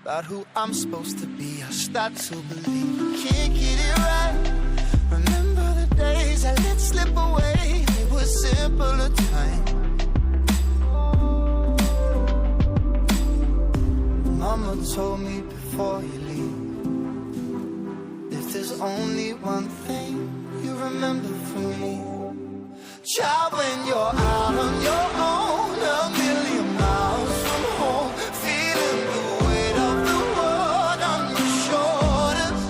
about who I'm supposed to be. I start to believe I can't get it right. Remember the days I let slip away. It was simpler time. Mama told me before you leave, if there's only one thing you remember from me, child, when you're out on your own, a million miles from home, feeling the weight of the world on your shoulders.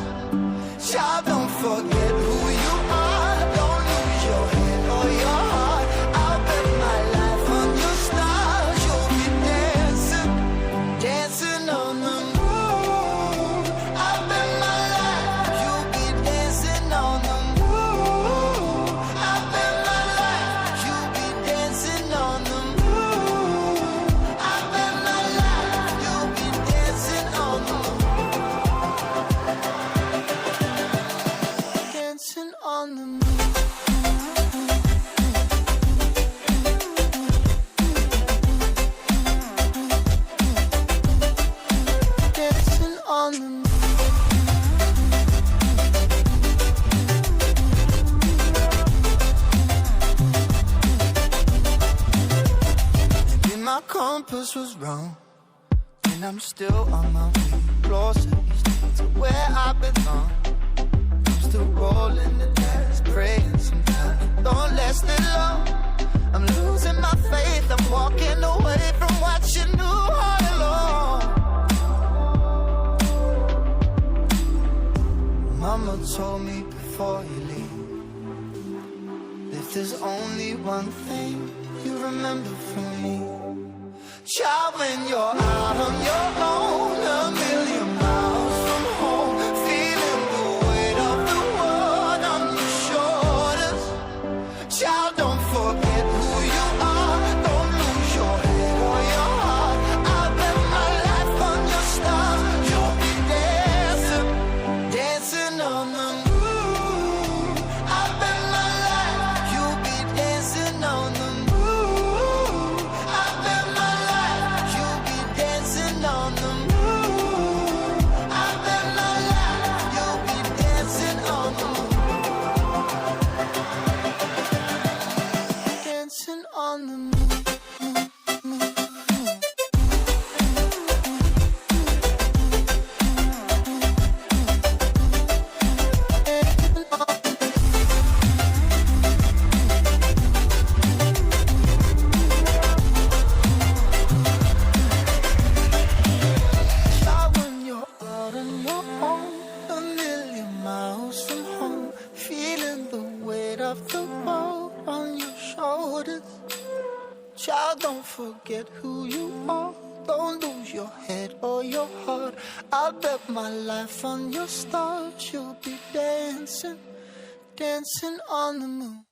Child, don't forget who you are. Don't lose your head or your heart. I'll bet my life on your stars. You'll be dancing, dancing on the moon. I'll bet my life you'll be dancing on the moon. I'll bet my life you'll be dancing on the moon. I'll bet my life you'll be dancing on the moon. Dancing on the moon. Dancing on the moon. Maybe my compass was wrong, and I'm still on my way closer each day to where I belong. I'm still rolling the dice, praying sometimes don't last it long. I'm losing my faith, I'm walking away from what you knew all along. Mama told me before you leave, if there's only one thing you remember from me, child, when you're out on your own, a million miles from home, feeling the weight of the world on your shoulders. Child, don't forget who you are. Don't lose your head or your heart. I'll bet my life on your stars. You'll be dancing, dancing on the moon. I'll bet my life you'll be dancing on the moon. I'll bet my life you'll be dancing on the moon. I'll bet my life you'll be dancing on the moon. Dancing on the moon. Child, when you're out on your own, a million miles from home, feeling the weight of the world on your shoulders. Child, don't forget who you are. Don't lose your head or your heart. I'll bet my life on your stars. You'll be dancing, dancing on the moon.